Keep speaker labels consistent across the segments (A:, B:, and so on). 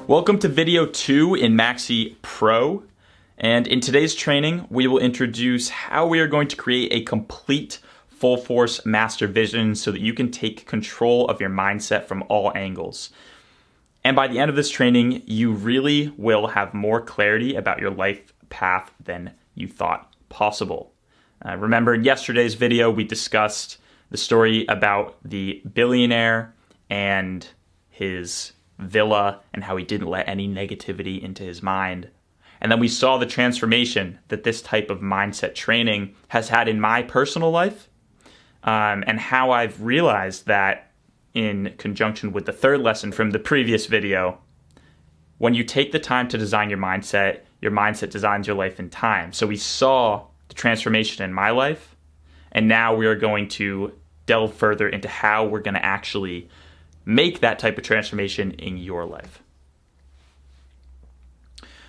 A: Welcome to video 2 in Maxi Pro, and in today's training we will introduce how we are going to create a complete full force master vision so that you can take control of your mindset from all angles. And by the end of this training, you really will have more clarity about your life path than you thought possible. Remember in yesterday's video we discussed the story about the billionaire and his villa and how he didn't let any negativity into his mind. And then we saw the transformation that this type of mindset training has had in my personal life, and how I've realized that in conjunction with the third lesson from the previous video, when you take the time to design your mindset designs your life in time. So we saw the transformation in my life, and now we are going to delve further into how we're going to actually make that type of transformation in your life.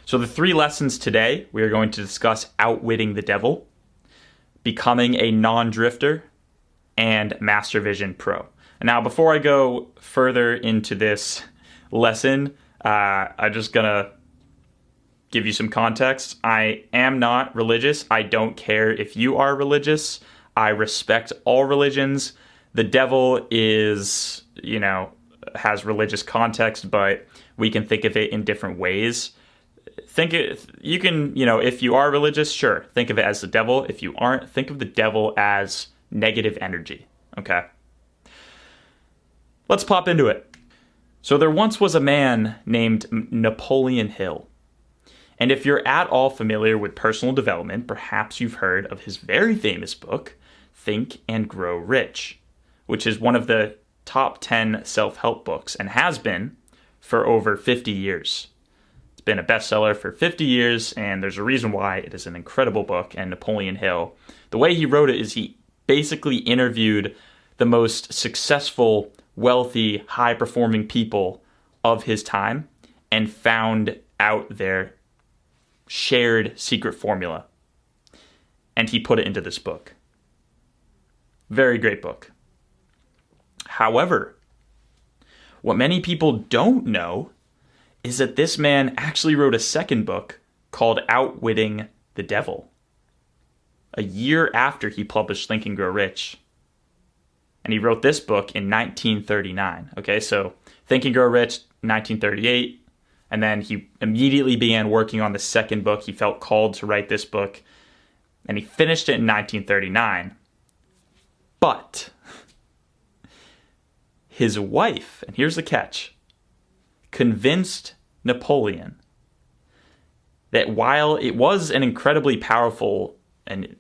A: So the 3 lessons today, we are going to discuss outwitting the devil, becoming a non-drifter, and Master Vision Pro. And now before I go further into this lesson, I'm just gonna give you some context. I am not religious. I don't care if you are religious. I respect all religions. The devil is, has religious context, but we can think of it in different ways. If you are religious, sure, think of it as the devil. If you aren't, think of the devil as negative energy, okay? Let's pop into it. So there once was a man named Napolean Hill. And if you're at all familiar with personal development, perhaps you've heard of his very famous book, Think and Grow Rich, which is one of the top 10 self-help books and has been for over 50 years. It's been a bestseller for 50 years, and there's a reason why. It is an incredible book. And Napoleon Hill, the way he wrote it is he basically interviewed the most successful, wealthy, high-performing people of his time and found out their shared secret formula. And he put it into this book. Very great book. However, what many people don't know is that this man actually wrote a second book called Outwitting the Devil, a year after he published Think and Grow Rich. And he wrote this book in 1939. Okay, so Think and Grow Rich, 1938. And then he immediately began working on the second book. He felt called to write this book. And he finished it in 1939. But his wife, and here's the catch, convinced Napoleon that while it was an incredibly powerful and,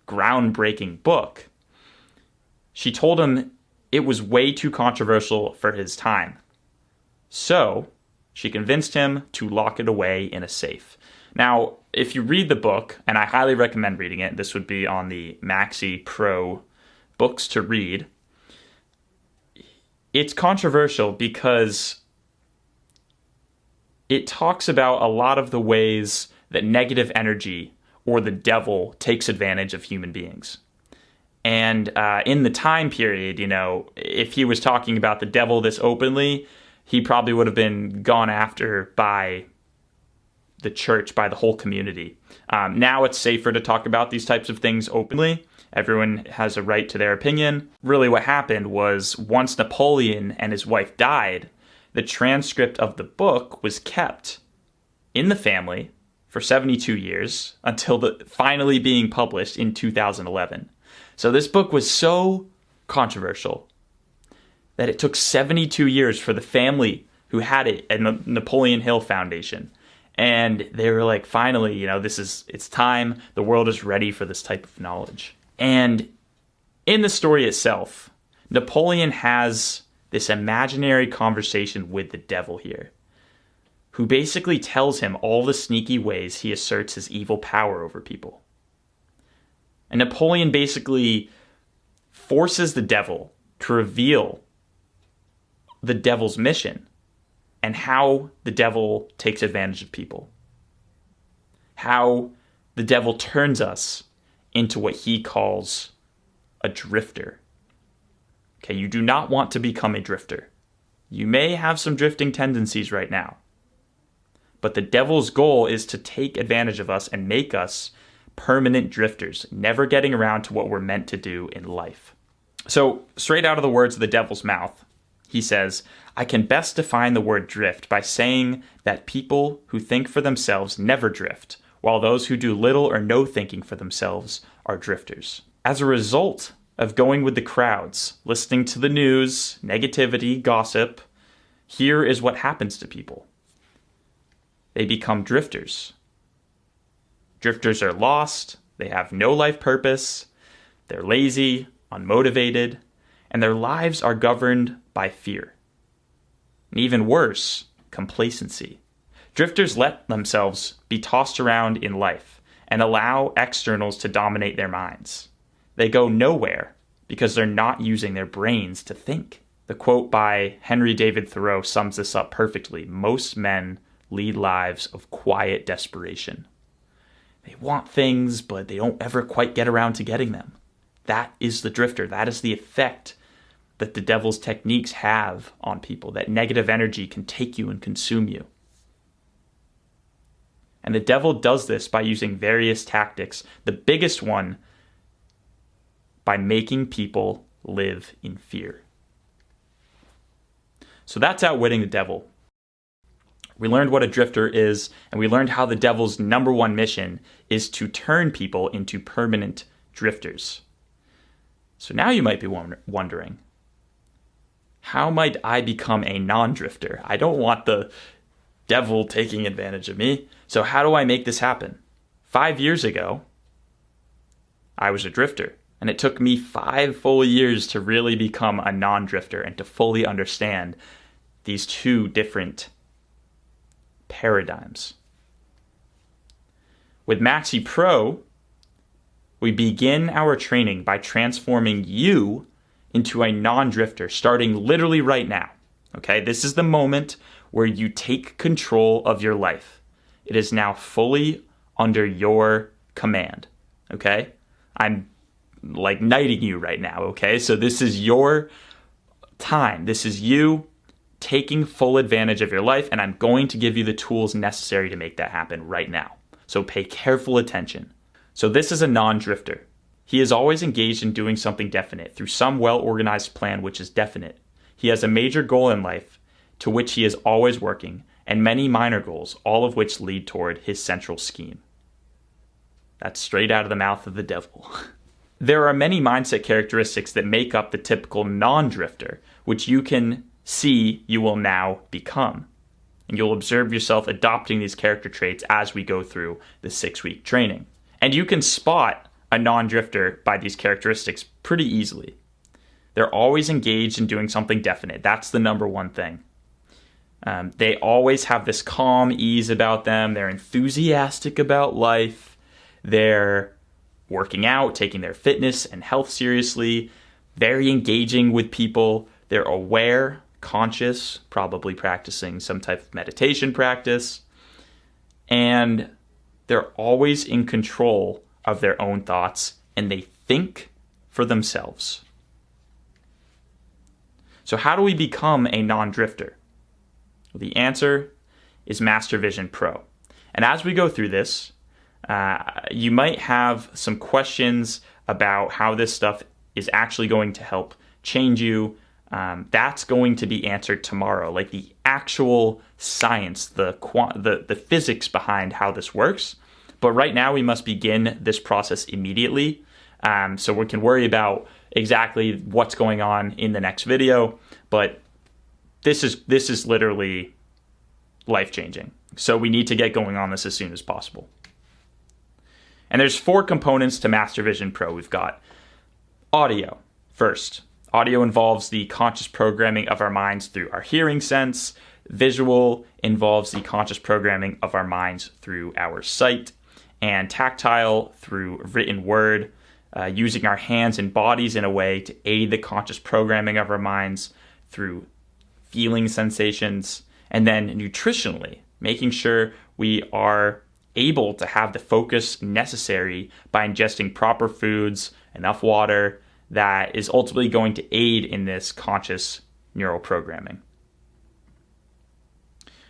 A: groundbreaking book, she told him it was way too controversial for his time. So she convinced him to lock it away in a safe. Now, if you read the book, and I highly recommend reading it, this would be on the Maxi Pro books to read. It's controversial because it talks about a lot of the ways that negative energy or the devil takes advantage of human beings. And in the time period, if he was talking about the devil this openly, he probably would have been gone after by the church, by the whole community. Now it's safer to talk about these types of things openly. Everyone has a right to their opinion. Really what happened was once Napoleon and his wife died, the transcript of the book was kept in the family for 72 years until finally being published in 2011. So this book was so controversial that it took 72 years for the family who had it at the Napoleon Hill Foundation. And they were like, finally, it's time. The world is ready for this type of knowledge. And in the story itself, Napoleon has this imaginary conversation with the devil here, who basically tells him all the sneaky ways he asserts his evil power over people. And Napoleon basically forces the devil to reveal the devil's mission and how the devil takes advantage of people. How the devil turns us into what he calls a drifter. Okay, you do not want to become a drifter. You may have some drifting tendencies right now, but the devil's goal is to take advantage of us and make us permanent drifters, never getting around to what we're meant to do in life. So, straight out of the words of the devil's mouth, he says, I can best define the word drift by saying that people who think for themselves never drift, while those who do little or no thinking for themselves are drifters. As a result of going with the crowds, listening to the news, negativity, gossip, here is what happens to people. They become drifters. Drifters are lost, they have no life purpose, they're lazy, unmotivated, and their lives are governed by fear. And even worse, complacency. Drifters let themselves be tossed around in life and allow externals to dominate their minds. They go nowhere because they're not using their brains to think. The quote by Henry David Thoreau sums this up perfectly. Most men lead lives of quiet desperation. They want things, but they don't ever quite get around to getting them. That is the drifter. That is the effect that the devil's techniques have on people. That negative energy can take you and consume you. And the devil does this by using various tactics. The biggest one, by making people live in fear. So that's outwitting the devil. We learned what a drifter is, and we learned how the devil's number one mission is to turn people into permanent drifters. So now you might be wondering, how might I become a non-drifter? I don't want the devil taking advantage of me. So how do I make this happen? 5 years ago, I was a drifter, and it took me 5 full years to really become a non-drifter and to fully understand these two different paradigms. With Maxi Pro, we begin our training by transforming you into a non-drifter, starting literally right now. Okay, this is the moment where you take control of your life. It is now fully under your command. Okay, I'm like knighting you right now. Okay, so this is your time. This is you taking full advantage of your life, and I'm going to give you the tools necessary to make that happen right now. So pay careful attention. So this is a non-drifter. He is always engaged in doing something definite through some well-organized plan which is definite. He has a major goal in life to which he is always working, and many minor goals, all of which lead toward his central scheme. That's straight out of the mouth of the devil. There are many mindset characteristics that make up the typical non-drifter, which you can see you will now become. And you'll observe yourself adopting these character traits as we go through the 6-week training. And you can spot a non-drifter by these characteristics pretty easily. They're always engaged in doing something definite. That's the number one thing. They always have this calm ease about them. They're enthusiastic about life. They're working out, taking their fitness and health seriously, very engaging with people. They're aware, conscious, probably practicing some type of meditation practice, and they're always in control of their own thoughts, and they think for themselves. So how do we become a non-drifter? Well, the answer is Master Vision Pro. And as we go through this, you might have some questions about how this stuff is actually going to help change you. That's going to be answered tomorrow, like the actual science, the physics behind how this works. But right now we must begin this process immediately, so we can worry about exactly what's going on in the next video. But this is literally life-changing. So we need to get going on this as soon as possible. And there's 4 components to Master Vision Pro. We've got audio first. Audio involves the conscious programming of our minds through our hearing sense. Visual involves the conscious programming of our minds through our sight. And tactile through written word, using our hands and bodies in a way to aid the conscious programming of our minds through feeling sensations. And then nutritionally, making sure we are able to have the focus necessary by ingesting proper foods, enough water, that is ultimately going to aid in this conscious neural programming.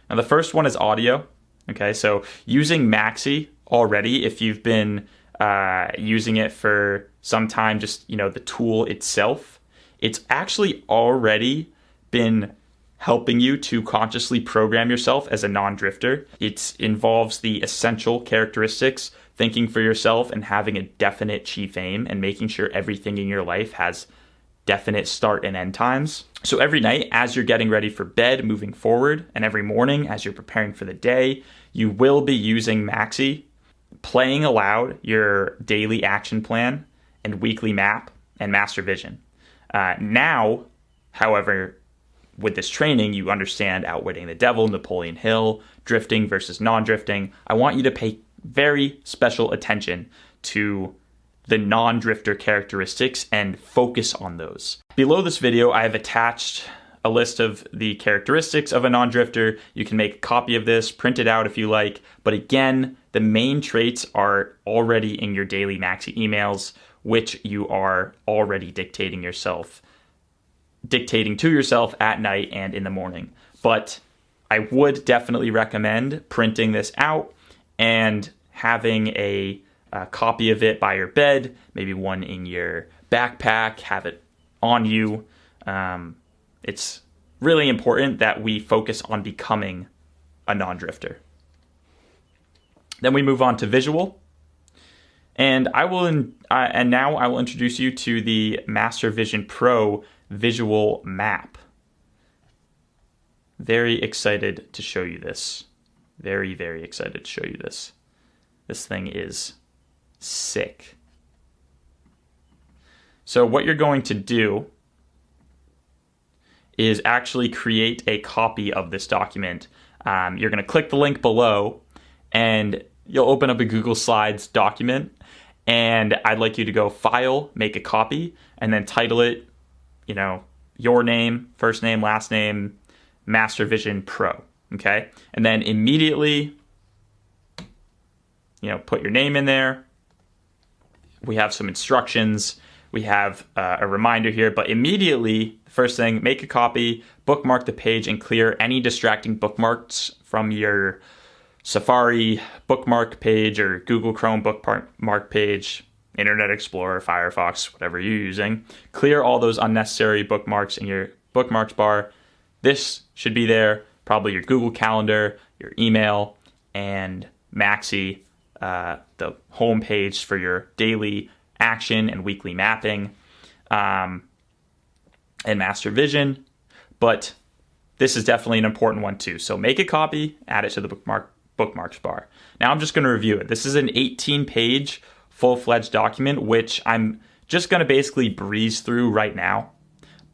A: Now, the first one is audio. Okay, so using Maxi already, if you've been using it for some time, just, the tool itself, it's actually already been helping you to consciously program yourself as a non-drifter. It involves the essential characteristics, thinking for yourself and having a definite chief aim and making sure everything in your life has definite start and end times. So every night as you're getting ready for bed moving forward, and every morning as you're preparing for the day, you will be using Maxi, playing aloud your daily action plan and weekly map and master vision. Now, however, with this training, you understand Outwitting the Devil, Napoleon Hill, drifting versus non-drifting. I want you to pay very special attention to the non-drifter characteristics and focus on those. Below this video, I have attached a list of the characteristics of a non-drifter. You can make a copy of this, print it out if you like. But again, the main traits are already in your daily Maxi emails, which you are already dictating to yourself at night and in the morning. But I would definitely recommend printing this out and having a copy of it by your bed, maybe one in your backpack, have it on you. It's really important that we focus on becoming a non-drifter. Then we move on to visual. And now I will introduce you to the Master Vision Pro visual map. Very excited to show you this. Very, very excited to show you this. This thing is sick. So what you're going to do is actually create a copy of this document. You're going to click the link below and you'll open up a Google Slides document, and I'd like you to go File, Make a Copy, and then title it, your name, first name, last name, Master Vision Pro, okay? And then immediately, put your name in there. We have some instructions. We have a reminder here, but immediately, first thing, make a copy, bookmark the page, and clear any distracting bookmarks from your Safari bookmark page or Google Chrome bookmark page, Internet Explorer, Firefox, whatever you're using. Clear all those unnecessary bookmarks in your bookmarks bar. This should be there, probably your Google Calendar, your email, and Maxi, the home page for your daily action and weekly mapping, and Master Vision. But this is definitely an important one too. So make a copy, add it to the bookmarks bar. Now I'm just going to review it. This is an 18-page full-fledged document, which I'm just going to basically breeze through right now.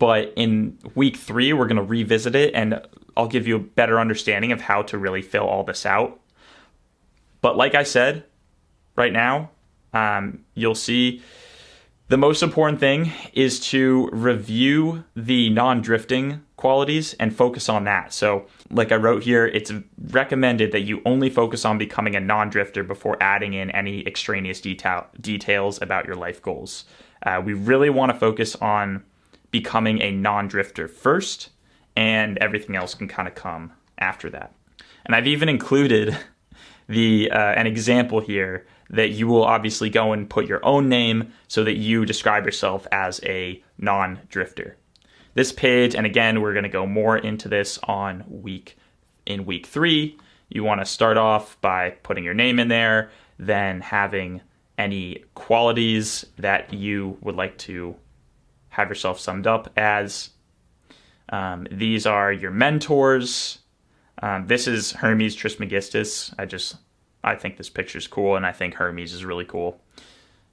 A: But in week 3, we're going to revisit it, and I'll give you a better understanding of how to really fill all this out. But like I said, right now, you'll see the most important thing is to review the non-drifting qualities and focus on that. So like I wrote here, it's recommended that you only focus on becoming a non-drifter before adding in any extraneous details about your life goals. We really want to focus on becoming a non-drifter first, and everything else can kind of come after that. And I've even included an example here that you will obviously go and put your own name so that you describe yourself as a non-drifter. This page, and again, we're going to go more into this in week 3. You want to start off by putting your name in there, then having any qualities that you would like to have yourself summed up as. These are your mentors. This is Hermes Trismegistus. I think this picture's cool, and I think Hermes is really cool.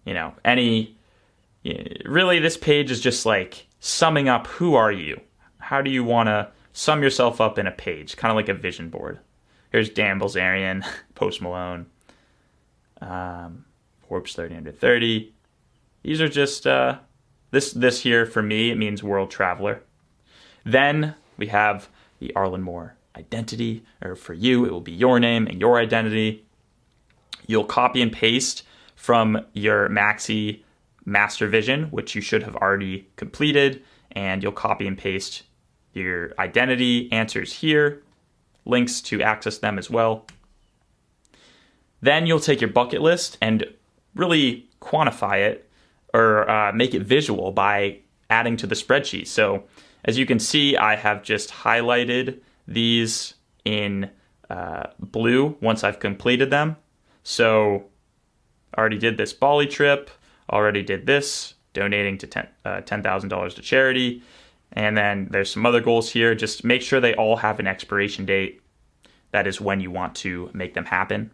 A: Really, this page is just like summing up who are you? How do you want to sum yourself up in a page? Kind of like a vision board. Here's Dan Bilzerian, Post Malone, Forbes 30 under 30. These are just, this here for me, it means world traveler. Then we have the Arlin Moore identity, or for you, it will be your name and your identity. You'll copy and paste from your Maxi Master Vision, which you should have already completed, and you'll copy and paste your identity answers here, links to access them as well. Then you'll take your bucket list and really quantify it or make it visual by adding to the spreadsheet. So as you can see, I have just highlighted these in blue once I've completed them. So I already did this Bali trip, already did this, donating to $10,000 to charity. And then there's some other goals here. Just make sure they all have an expiration date. That is when you want to make them happen.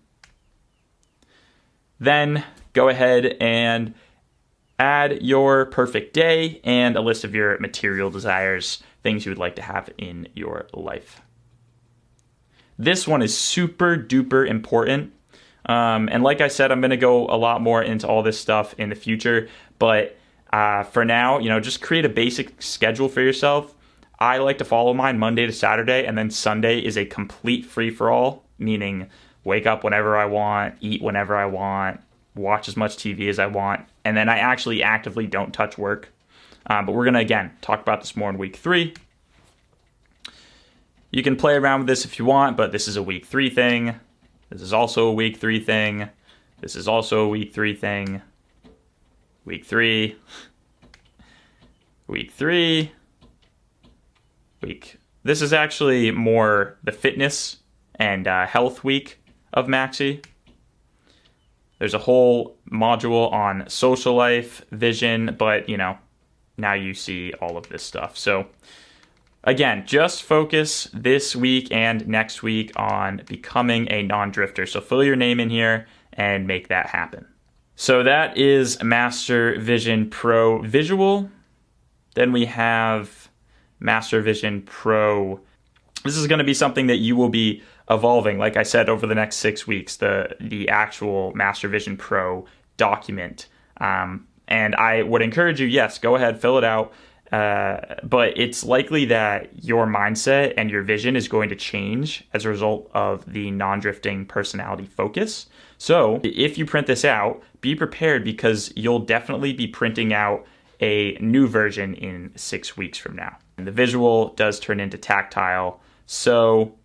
A: Then go ahead and add your perfect day and a list of your material desires, things you would like to have in your life. This one is super duper important. And like I said, I'm going to go a lot more into all this stuff in the future. But for now, just create a basic schedule for yourself. I like to follow mine Monday to Saturday, and then Sunday is a complete free-for-all, meaning wake up whenever I want, eat whenever I want, watch as much TV as I want, and then I actually actively don't touch work. But we're going to, again, talk about this more in week 3. You can play around with this if you want, but this is a week 3 thing. This is also a week 3 thing. This is also a week 3 thing. Week 3. Week 3. Week. This is actually more the fitness and health week of Maxi. There's a whole module on social life, vision, but now you see all of this stuff. So again, just focus this week and next week on becoming a non-drifter. So fill your name in here and make that happen. So that is Master Vision Pro Visual. Then we have Master Vision Pro. This is going to be something that you will be evolving, like I said, over the next 6 weeks, the actual Master Vision Pro document. And I would encourage you, yes, go ahead, fill it out. But it's likely that your mindset and your vision is going to change as a result of the non-drifting personality focus. So if you print this out, be prepared because you'll definitely be printing out a new version in 6 weeks from now. And the visual does turn into tactile. So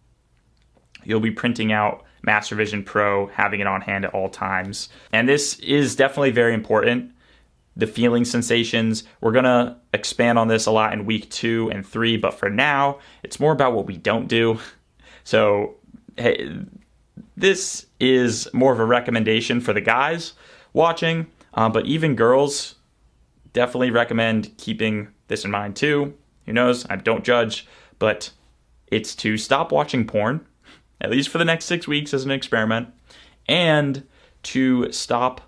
A: you'll be printing out Master Vision Pro, having it on hand at all times. And this is definitely very important. The feeling sensations, we're going to expand on this a lot in week 2 and 3, but for now, it's more about what we don't do. So hey, this is more of a recommendation for the guys watching, but even girls, definitely recommend keeping this in mind too. Who knows? I don't judge, but it's to stop watching porn, at least for the next 6 weeks as an experiment, and to stop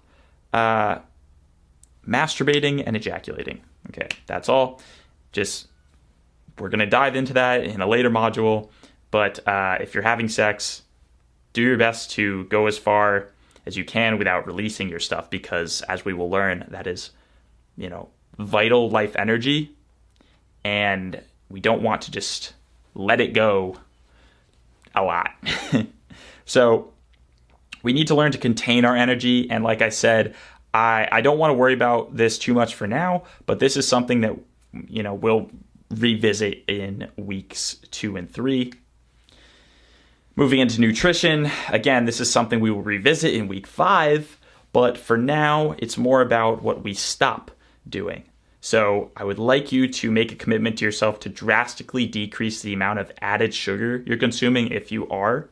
A: masturbating and ejaculating. Okay, that's all. We're going to dive into that in a later module, but if you're having sex, do your best to go as far as you can without releasing your stuff, because as we will learn, that is, vital life energy, and we don't want to just let it go a lot. So we need to learn to contain our energy, and like I said, I don't want to worry about this too much for now, but this is something that, we'll revisit in weeks 2 and 3. Moving into nutrition, again, this is something we will revisit in week 5, but for now, it's more about what we stop doing. So I would like you to make a commitment to yourself to drastically decrease the amount of added sugar you're consuming if you are.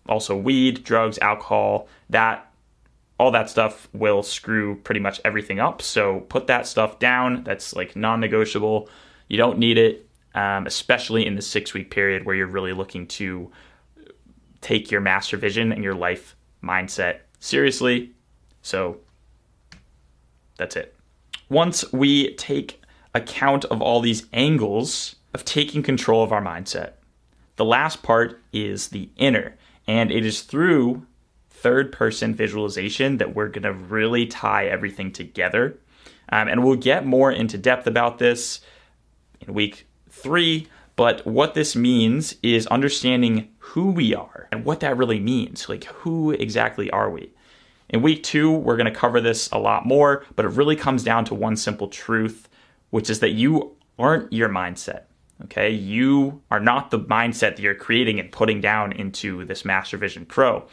A: Also weed, drugs, alcohol, all that stuff will screw pretty much everything up. So put that stuff down. That's like non-negotiable. You don't need it, especially in the 6-week period where you're really looking to take your master vision and your life mindset seriously. So that's it. Once we take account of all these angles of taking control of our mindset, the last part is the inner, and it is through third-person visualization that we're going to really tie everything together. And we'll get more into depth about this in week 3, But what this means is understanding who we are and what that really means. Like, who exactly are we? In week 2, we're going to cover this a lot more, but it really comes down to one simple truth, which is that you aren't your mindset. Okay, you are not the mindset that you're creating and putting down into this Master Vision Pro.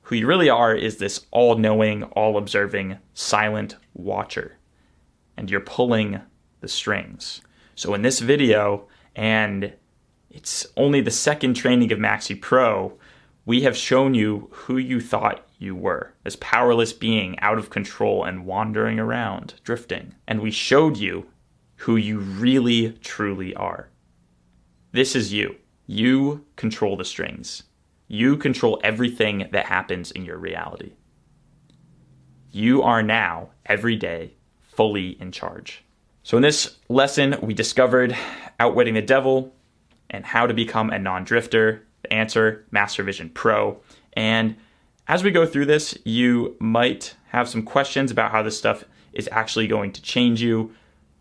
A: Who you really are is this all-knowing, all-observing, silent watcher. And you're pulling the strings. So in this video, and it's only the second training of Maxi Pro, we have shown you who you thought you were, this powerless being out of control and wandering around, drifting. And we showed you who you really, truly are. This is you. You control the strings. You control everything that happens in your reality. You are now, every day, fully in charge. So in this lesson, we discovered outwitting the devil and how to become a non-drifter. The answer, Master Vision Pro. And as we go through this, you might have some questions about how this stuff is actually going to change you.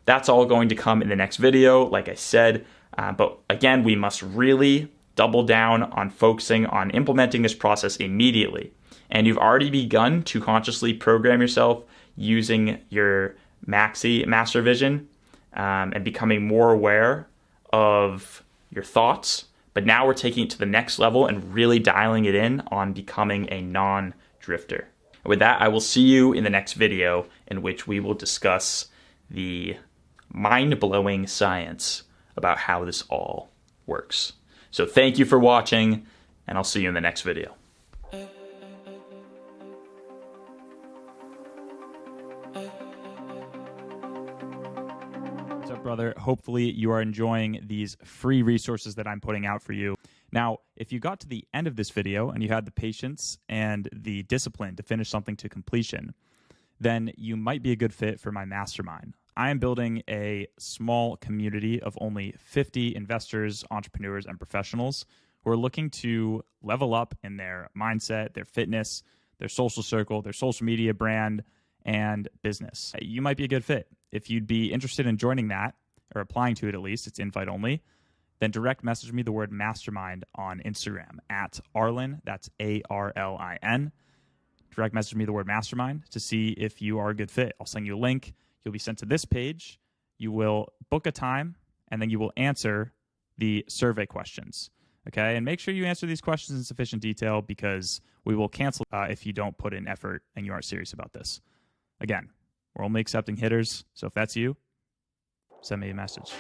A: That's all going to come in the next video, like I said. But again, we must really double down on focusing on implementing this process immediately. And you've already begun to consciously program yourself using your Master Vision and becoming more aware of your thoughts. But now we're taking it to the next level and really dialing it in on becoming a non-drifter. With that, I will see you in the next video in which we will discuss the mind-blowing science about how this all works. So thank you for watching, and I'll see you in the next video.
B: What's up, brother? Hopefully you are enjoying these free resources that I'm putting out for you. Now, if you got to the end of this video and you had the patience and the discipline to finish something to completion, then you might be a good fit for my mastermind. I am building a small community of only 50 investors, entrepreneurs, and professionals who are looking to level up in their mindset, their fitness, their social circle, their social media brand, and business. You might be a good fit. If you'd be interested in joining that, or applying to it at least, it's invite only, then direct message me the word mastermind on Instagram at Arlin, that's ARLIN. Direct message me the word mastermind to see if you are a good fit. I'll send you a link. You'll be sent to this page. You will book a time, and then you will answer the survey questions. Okay, and make sure you answer these questions in sufficient detail because we will cancel if you don't put in effort and you aren't serious about this. Again, we're only accepting hitters, so if that's you, send me a message.